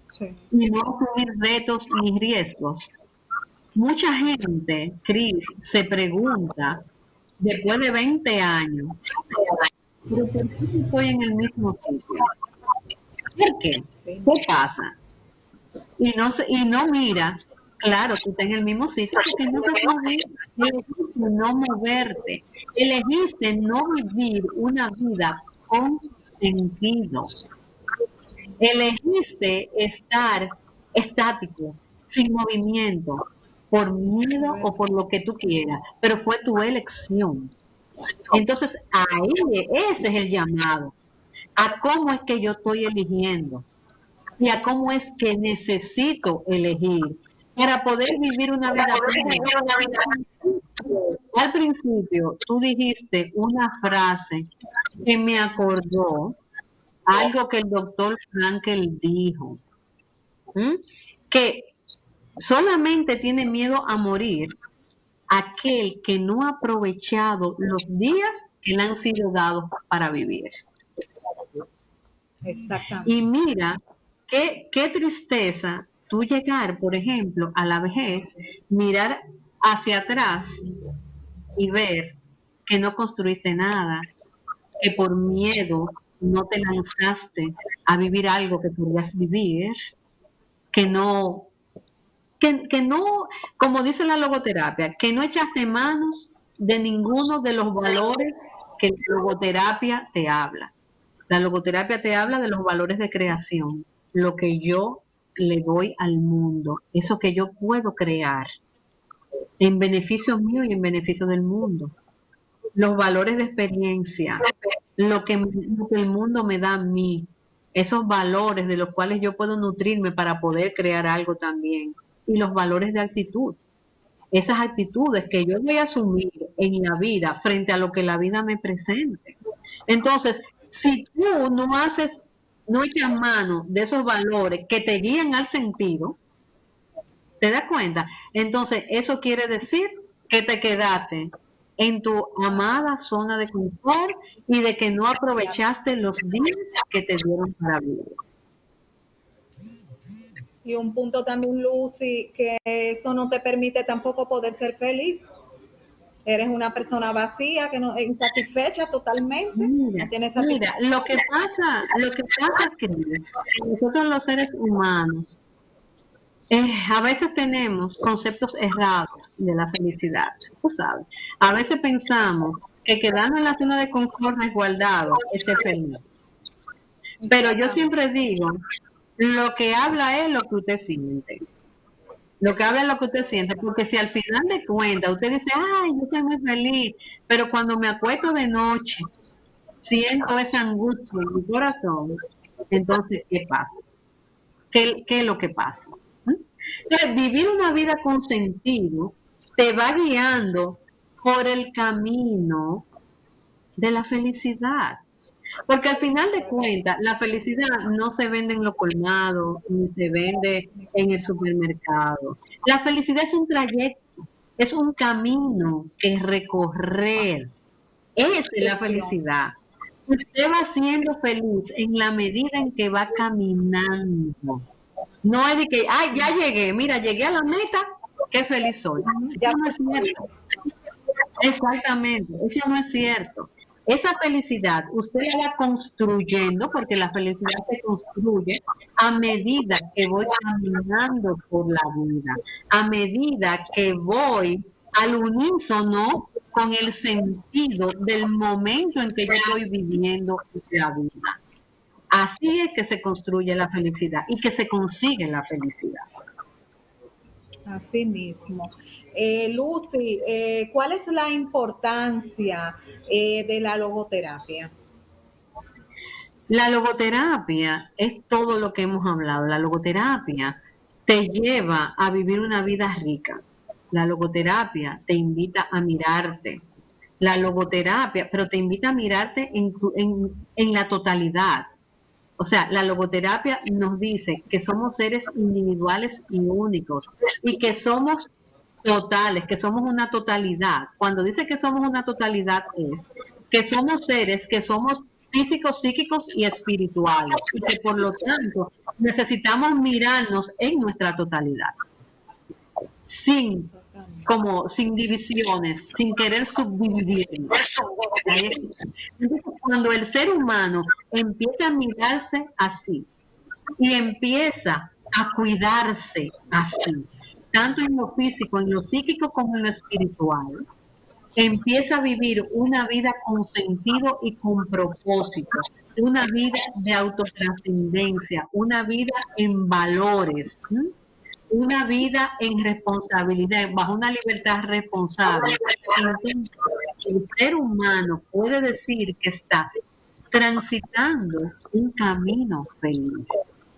Sí. y no asumir retos ni riesgos. Mucha gente, Cris, se pregunta, después de 20 años, ¿pero por qué yo estoy en el mismo sitio? ¿Por qué? Sí. ¿Qué pasa? Y no mira, claro, tú estás en el mismo sitio porque no te has movido, elegiste no moverte, elegiste no vivir una vida con sentido, elegiste estar estático, sin movimiento, por miedo o por lo que tú quieras, pero fue tu elección. Entonces, ahí ese es el llamado, a cómo es que yo estoy eligiendo y a cómo es que necesito elegir para poder vivir una vida plena. Al principio, tú dijiste una frase que me acordó algo que el doctor Frankel dijo, ¿m? Que solamente tiene miedo a morir aquel que no ha aprovechado los días que le han sido dados para vivir. Exactamente. Y mira, qué tristeza tú llegar, por ejemplo, a la vejez, mirar hacia atrás y ver que no construiste nada, que por miedo no te lanzaste a vivir algo que podías vivir, que no, que no, como dice la logoterapia, que no echaste manos de ninguno de los valores que la logoterapia te habla. La logoterapia te habla de los valores de creación, lo que yo le doy al mundo, eso que yo puedo crear en beneficio mío y en beneficio del mundo. Los valores de experiencia, lo que el mundo me da a mí, esos valores de los cuales yo puedo nutrirme para poder crear algo también. Y los valores de actitud, esas actitudes que yo voy a asumir en la vida frente a lo que la vida me presente. Entonces, si tú no echas mano de esos valores que te guían al sentido, ¿te das cuenta? Entonces, eso quiere decir que te quedaste en tu amada zona de confort y de que no aprovechaste los días que te dieron para vivir. Y un punto también, Lucy, que eso no te permite tampoco poder ser feliz. Eres una persona vacía, que no insatisfecha totalmente, Mira, no tienes mira, satisfacción. lo que pasa es que nosotros los seres humanos a veces tenemos conceptos errados de la felicidad, tú sabes. A veces pensamos que quedarnos en la zona de confort resguardado es ser feliz. Pero yo siempre digo, lo que habla es lo que usted siente. Lo que habla es lo que usted siente, porque si al final de cuentas usted dice, ay, yo soy muy feliz, pero cuando me acuesto de noche siento esa angustia en mi corazón, entonces, ¿qué pasa? ¿Qué es lo que pasa? Entonces, vivir una vida con sentido te va guiando por el camino de la felicidad. Porque al final de cuentas, la felicidad no se vende en los colmados, ni se vende en el supermercado. La felicidad es un trayecto, es un camino que recorrer. Esa es la felicidad. Usted va siendo feliz en la medida en que va caminando. No es de que, ay, ya llegué, mira, llegué a la meta, qué feliz soy. Ya Eso no es cierto. Exactamente, eso no es cierto. Esa felicidad usted la va construyendo, porque la felicidad se construye a medida que voy caminando por la vida, a medida que voy al unísono con el sentido del momento en que yo estoy viviendo la vida. Así es que se construye la felicidad y que se consigue la felicidad. así mismo. Lucy, ¿cuál es la importancia de la logoterapia? La logoterapia es todo lo que hemos hablado. La logoterapia te lleva a vivir una vida rica. La logoterapia te invita a mirarte. La logoterapia, pero te invita a mirarte en la totalidad. O sea, la logoterapia nos dice que somos seres individuales y únicos y que somos totales, que somos una totalidad. Cuando dice que somos una totalidad es que somos seres que somos físicos, psíquicos y espirituales y que por lo tanto necesitamos mirarnos en nuestra totalidad, sin sin divisiones, sin querer subdividirnos. Entonces, cuando el ser humano empieza a mirarse así y empieza a cuidarse así, tanto en lo físico, en lo psíquico como en lo espiritual, empieza a vivir una vida con sentido y con propósito, una vida de autotrascendencia, una vida en valores, una vida en responsabilidad, bajo una libertad responsable. Entonces, el ser humano puede decir que está transitando un camino feliz,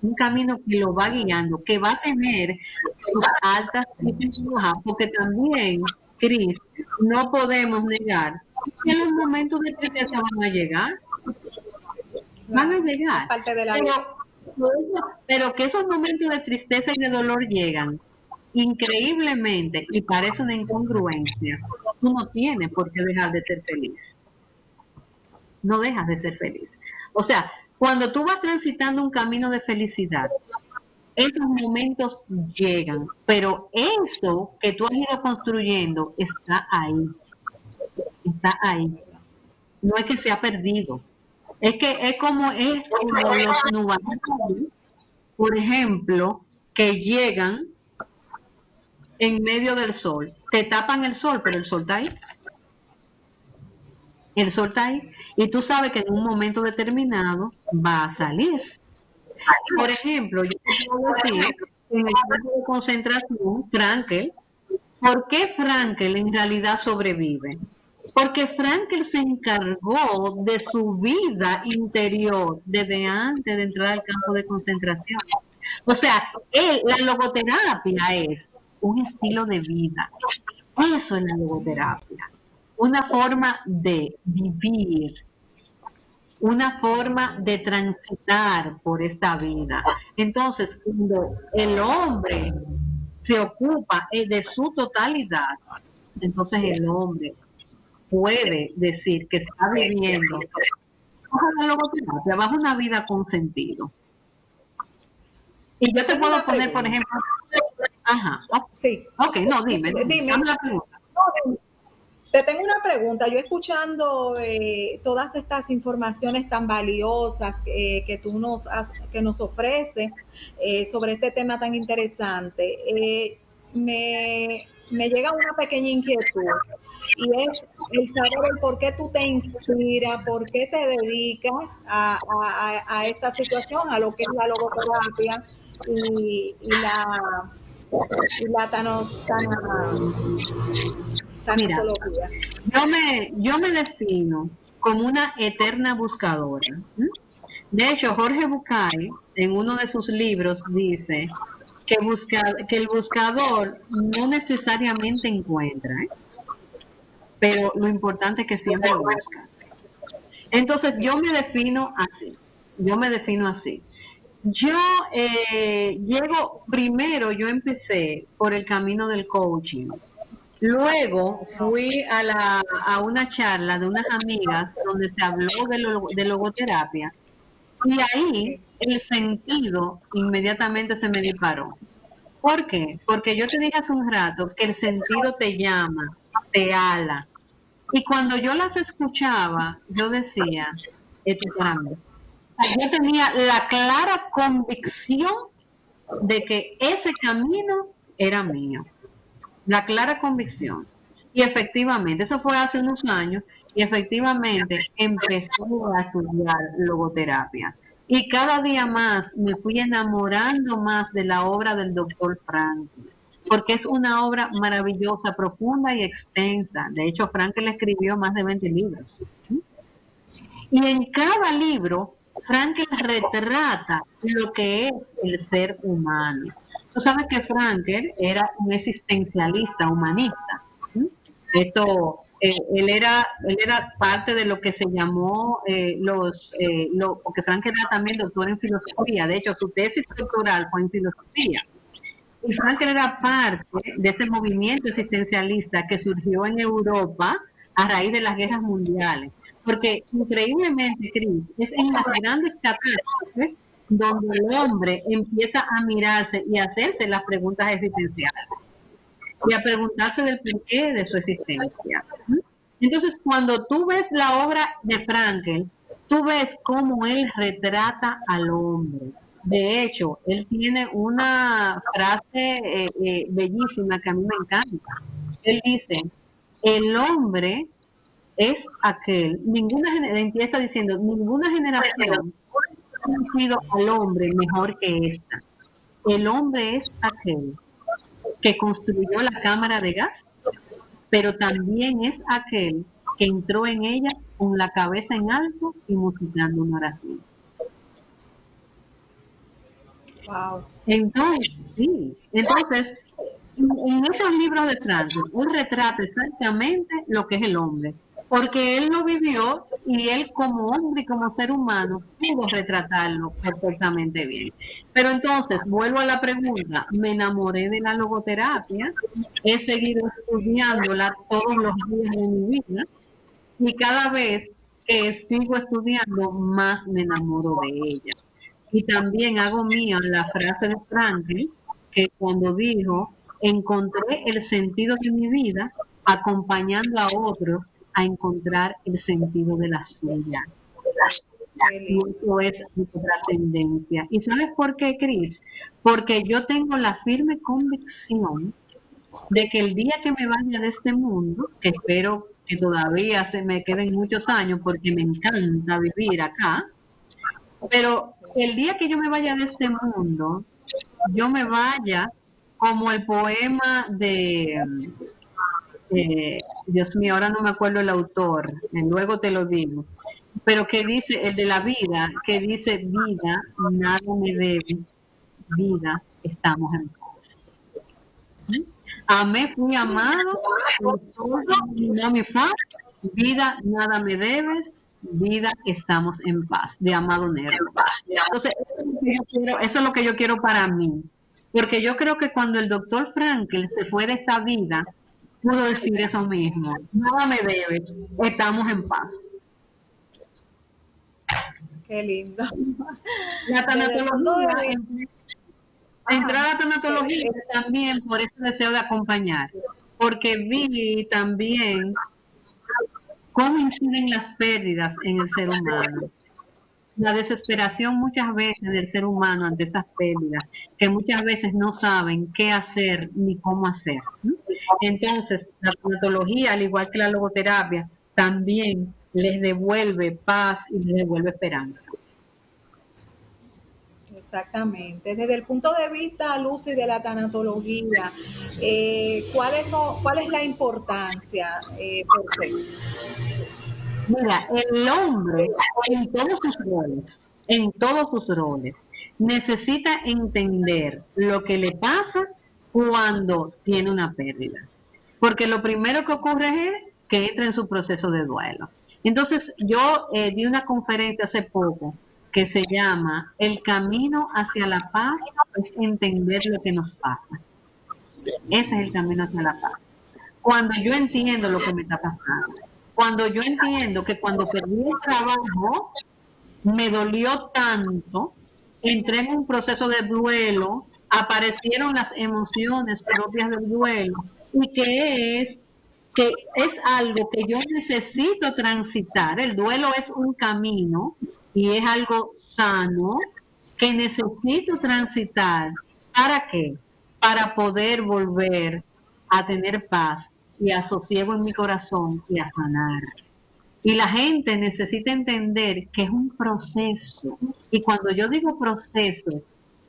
un camino que lo va guiando, que va a tener sus altas y sus bajas, porque también, Cris, no podemos negar que los momentos de tristeza van a llegar, pero que esos momentos de tristeza y de dolor llegan increíblemente y parece una incongruencia. Tú no tienes por qué dejar de ser feliz. No dejas de ser feliz. O sea, cuando tú vas transitando un camino de felicidad, esos momentos llegan, pero eso que tú has ido construyendo está ahí. Está ahí. No es que se ha perdido. Es como los nubarrones, por ejemplo, que llegan en medio del sol. Te tapan el sol, pero el sol está ahí. El sol está ahí. Y tú sabes que en un momento determinado va a salir. Por ejemplo, yo te puedo decir, en el campo de concentración, Frankel, ¿por qué Frankel en realidad sobrevive? Porque Frankel se encargó de su vida interior desde antes de entrar al campo de concentración. O sea, la logoterapia es un estilo de vida. Eso es la logoterapia. Una forma de vivir, una forma de transitar por esta vida. Entonces, cuando el hombre se ocupa de su totalidad, entonces el hombre puede decir que está viviendo bajo una vida con sentido. Y yo te puedo poner, por ejemplo, sí. Ok, no, dime. La pregunta. Te tengo una pregunta. Yo escuchando todas estas informaciones tan valiosas que tú nos ofreces sobre este tema tan interesante, me llega una pequeña inquietud y es el saber el por qué tú te inspiras, por qué te dedicas a esta situación, a lo que es la logoterapia y la Mira, yo me defino como una eterna buscadora. De hecho, Jorge Bucay, en uno de sus libros, dice que el buscador no necesariamente encuentra, pero lo importante es que siempre busca. Entonces, yo me defino así. Yo yo empecé por el camino del coaching. Luego fui a una charla de unas amigas donde se habló de logoterapia y ahí el sentido inmediatamente se me disparó. ¿Por qué? Porque yo te dije hace un rato que el sentido te llama, te ala. Y cuando yo las escuchaba, yo decía, esto es para mí. Yo tenía la clara convicción de que ese camino era mío. La clara convicción. Y efectivamente, eso fue hace unos años, y efectivamente empecé a estudiar logoterapia. Y cada día más me fui enamorando más de la obra del doctor Frankel, porque es una obra maravillosa, profunda y extensa. De hecho, Frankel escribió más de 20 libros. Y en cada libro, Frankel retrata lo que es el ser humano. Tú sabes que Frankel era un existencialista humanista. Él era parte de lo que se llamó porque Frankel era también doctor en filosofía. De hecho, su tesis doctoral fue en filosofía. Y Frankl era parte de ese movimiento existencialista que surgió en Europa a raíz de las guerras mundiales. Porque increíblemente, Cris, es en las grandes catástrofes donde el hombre empieza a mirarse y a hacerse las preguntas existenciales y a preguntarse del porqué de su existencia. Entonces, cuando tú ves la obra de Frankl, tú ves cómo él retrata al hombre. De hecho, él tiene una frase bellísima que a mí me encanta. Él dice, el hombre es aquel, empieza diciendo, ninguna generación ha conocido al hombre mejor que esta. El hombre es aquel que construyó la cámara de gas, pero también es aquel que entró en ella con la cabeza en alto y musitando una oración. Wow. Entonces, sí, entonces, en esos libros de Frankl, él retrata exactamente lo que es el hombre, porque él lo vivió y él como hombre y como ser humano pudo retratarlo perfectamente bien. Pero entonces, vuelvo a la pregunta, me enamoré de la logoterapia, he seguido estudiándola todos los días de mi vida y cada vez que sigo estudiando más me enamoro de ella. Y también hago mía la frase de Frankl, que cuando dijo, encontré el sentido de mi vida acompañando a otros a encontrar el sentido de la suya. Y eso es mi trascendencia. ¿Y sabes por qué, Cris? Porque yo tengo la firme convicción de que el día que me vaya de este mundo, que espero que todavía se me queden muchos años porque me encanta vivir acá, pero el día que yo me vaya de este mundo, yo me vaya como el poema de, Dios mío, ahora no me acuerdo el autor, luego te lo digo, pero que dice, el de la vida, que dice, vida, nada me debe, vida, estamos en paz. Amé, fui amado, no me fue, vida, nada me debes, vida, estamos en paz, de Amado Nervo. Entonces, eso es lo que yo quiero para mí, porque yo creo que cuando el doctor Frankl se fue de esta vida, pudo decir eso mismo, nada me debe, estamos en paz. Qué lindo. La tanatología, entrar a la tanatología también por ese deseo de acompañar, porque vi también cómo inciden las pérdidas en el ser humano. La desesperación muchas veces del ser humano ante esas pérdidas, que muchas veces no saben qué hacer ni cómo hacer. Entonces, la tanatología, al igual que la logoterapia, también les devuelve paz y les devuelve esperanza. Exactamente. Desde el punto de vista, Lucy, de la tanatología, ¿cuál es la importancia? ¿Por qué? Mira, el hombre en todos sus roles, necesita entender lo que le pasa cuando tiene una pérdida. Porque lo primero que ocurre es que entra en su proceso de duelo. Entonces, yo di una conferencia hace poco que se llama El camino hacia la paz es entender lo que nos pasa. Ese es el camino hacia la paz. Cuando yo entiendo lo que me está pasando, cuando yo entiendo que cuando perdí el trabajo me dolió tanto, entré en un proceso de duelo, aparecieron las emociones propias del duelo y que es algo que yo necesito transitar. El duelo es un camino y es algo sano que necesito transitar. ¿Para qué? Para poder volver a tener paz y a sosiego en mi corazón y a sanar. Y la gente necesita entender que es un proceso. Y cuando yo digo proceso,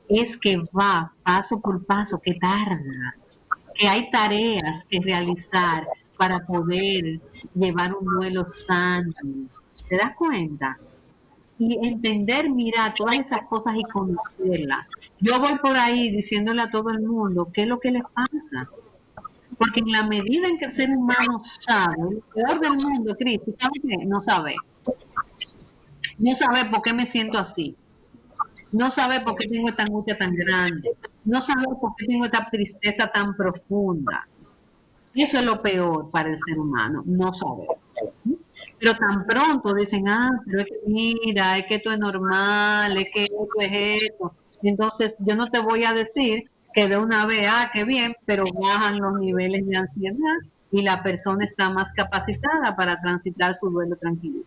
es que va paso por paso, que tarda, que hay tareas que realizar para poder llevar un duelo sano. ¿Se das cuenta? Y entender, mirar todas esas cosas y conocerlas. Yo voy por ahí diciéndole a todo el mundo qué es lo que les pasa. Porque en la medida en que el ser humano sabe, el peor del mundo, Cristo, ¿sabe qué? No sabe. No sabe por qué me siento así. No sabe por qué tengo esta angustia tan grande. no saber por qué tengo esta tristeza tan profunda. Eso es lo peor para el ser humano, no saber. Pero tan pronto dicen, pero es que mira, es que esto es normal, es que esto es esto. Entonces yo no te voy a decir que de una vez, qué bien, pero bajan los niveles de ansiedad y la persona está más capacitada para transitar su duelo tranquilo.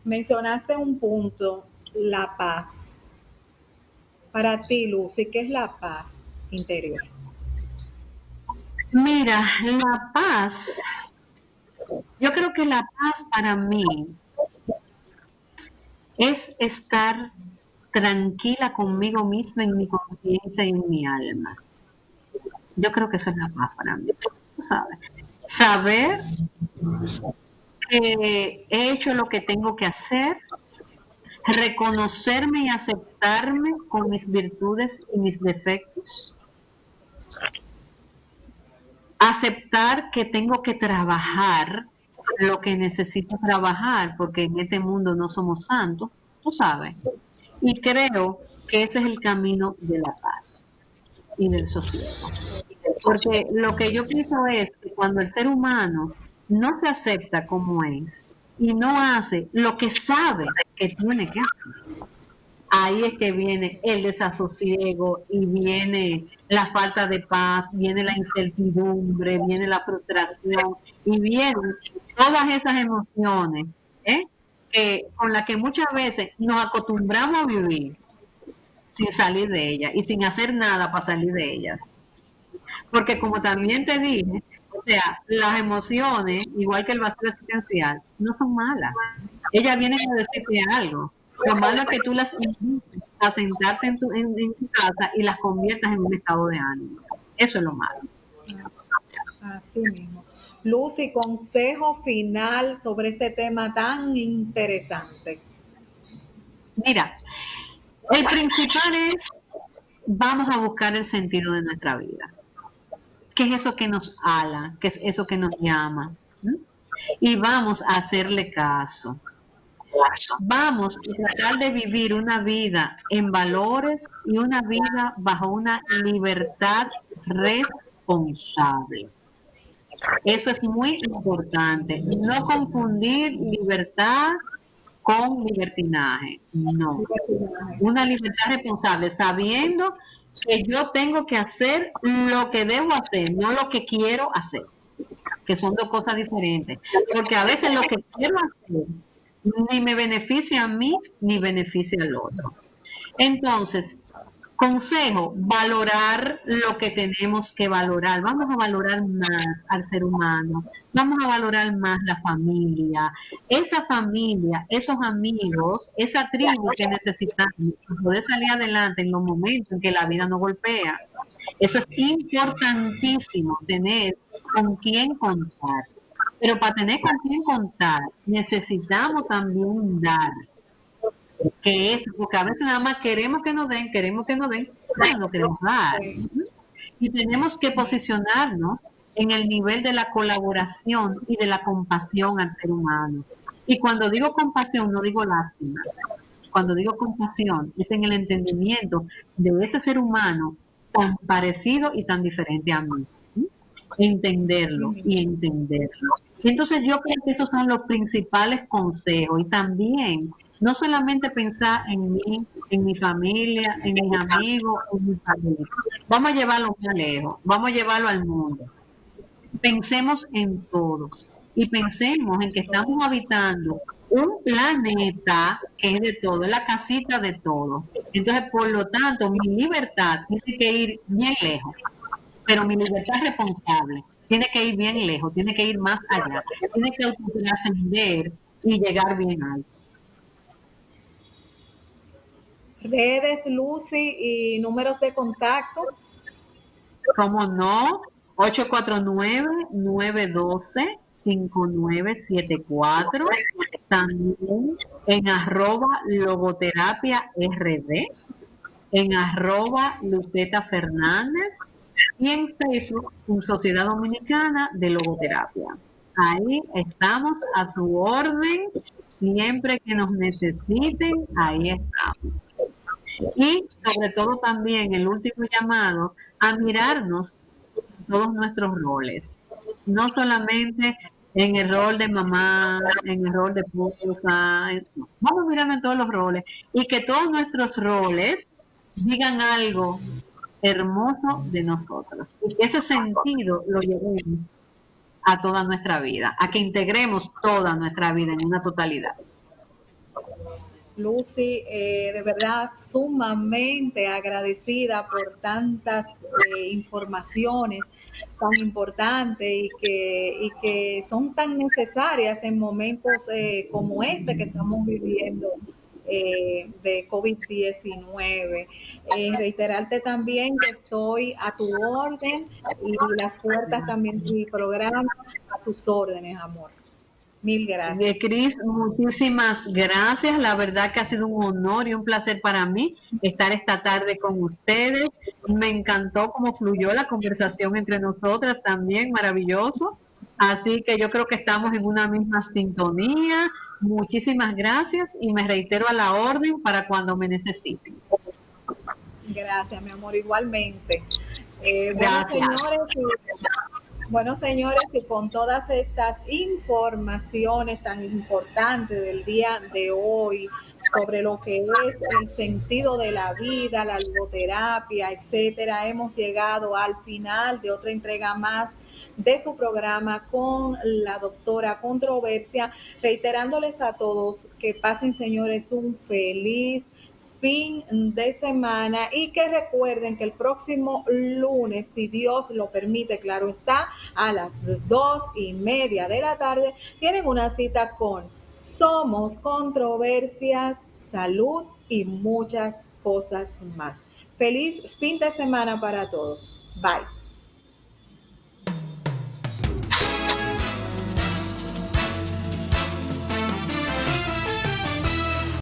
Mencionaste un punto, la paz. Para ti, Lucy, ¿qué es la paz interior? Mira, la paz, yo creo que la paz para mí es estar tranquila conmigo misma en mi conciencia y en mi alma. Yo creo que eso es la paz para mí. Tú sabes, saber que he hecho lo que tengo que hacer, reconocerme y aceptarme con mis virtudes y mis defectos, aceptar que tengo que trabajar lo que necesito trabajar, porque en este mundo no somos santos, tú sabes. Y creo que ese es el camino de la paz y del sosiego. Porque lo que yo pienso es que cuando el ser humano no se acepta como es y no hace lo que sabe que tiene que hacer, ahí es que viene el desasosiego y viene la falta de paz, viene la incertidumbre, viene la frustración y vienen todas esas emociones con las que muchas veces nos acostumbramos a vivir sin salir de ellas y sin hacer nada para salir de ellas. Porque como también te dije, o sea, las emociones, igual que el vacío existencial, no son malas. Ellas vienen a decirte algo. Lo malo es que tú las invites a sentarte en tu casa y las conviertas en un estado de ánimo. Eso es lo malo. Así mismo. Lucy, consejo final sobre este tema tan interesante. Mira, el principal es, vamos a buscar el sentido de nuestra vida. ¿Qué es eso que nos ala? ¿Qué es eso que nos llama? Y vamos a hacerle caso. Vamos a tratar de vivir una vida en valores y una vida bajo una libertad responsable. Eso es muy importante. No confundir libertad con libertinaje. No. Una libertad responsable, sabiendo que yo tengo que hacer lo que debo hacer, no lo que quiero hacer, que son dos cosas diferentes. Porque a veces lo que quiero hacer ni me beneficia a mí ni beneficia al otro. Entonces, consejo, valorar lo que tenemos que valorar. Vamos a valorar más al ser humano, vamos a valorar más la familia, esa familia, esos amigos, esa tribu que necesitamos para poder salir adelante en los momentos en que la vida nos golpea. Eso es importantísimo, tener con quién contar. Pero para tener con quién contar, necesitamos también dar. Que es, porque a veces nada más queremos que nos den, pero no queremos dar. Y tenemos que posicionarnos en el nivel de la colaboración y de la compasión al ser humano. Y cuando digo compasión, no digo lástima. Cuando digo compasión, es en el entendimiento de ese ser humano tan parecido y tan diferente a mí. Entenderlo y entenderlo. Entonces yo creo que esos son los principales consejos y también no solamente pensar en mí, en mi familia, en mis amigos, en mi país. Vamos a llevarlo más lejos, vamos a llevarlo al mundo. Pensemos en todos y pensemos en que estamos habitando un planeta que es de todo, es la casita de todo. Entonces, por lo tanto, mi libertad tiene que ir bien lejos, pero mi libertad responsable tiene que ir bien lejos, tiene que ir más allá, tiene que ascender y llegar bien alto. Redes, Lucy, y números de contacto. ¿Cómo no? 849-912-5974. También en @logoterapia-rd, en @Luceta Fernández y en Facebook, en Sociedad Dominicana de Logoterapia. Ahí estamos a su orden, siempre que nos necesiten, ahí estamos. Y sobre todo también el último llamado a mirarnos todos nuestros roles, no solamente en el rol de mamá, en el rol de esposa, no, vamos mirando en todos los roles y que todos nuestros roles digan algo hermoso de nosotros y que ese sentido lo llevemos a toda nuestra vida, a que integremos toda nuestra vida en una totalidad. Lucy, de verdad sumamente agradecida por tantas informaciones tan importantes y que son tan necesarias en momentos como este que estamos viviendo de COVID-19. Reiterarte también que estoy a tu orden y las puertas también del programa a tus órdenes, amor. Mil gracias. Cris, muchísimas gracias. La verdad que ha sido un honor y un placer para mí estar esta tarde con ustedes. Me encantó cómo fluyó la conversación entre nosotras también, maravilloso. Así que yo creo que estamos en una misma sintonía. Muchísimas gracias y me reitero a la orden para cuando me necesiten. Gracias, mi amor, igualmente. Gracias. Bueno, señores, y con todas estas informaciones tan importantes del día de hoy sobre lo que es el sentido de la vida, la logoterapia, etcétera, hemos llegado al final de otra entrega más de su programa con la doctora Controversia, reiterándoles a todos que pasen, señores, un feliz fin de semana y que recuerden que el próximo lunes, si Dios lo permite, claro está, a las 2:30 de la tarde, tienen una cita con Somos Controversias, Salud y muchas cosas más. Feliz fin de semana para todos. Bye.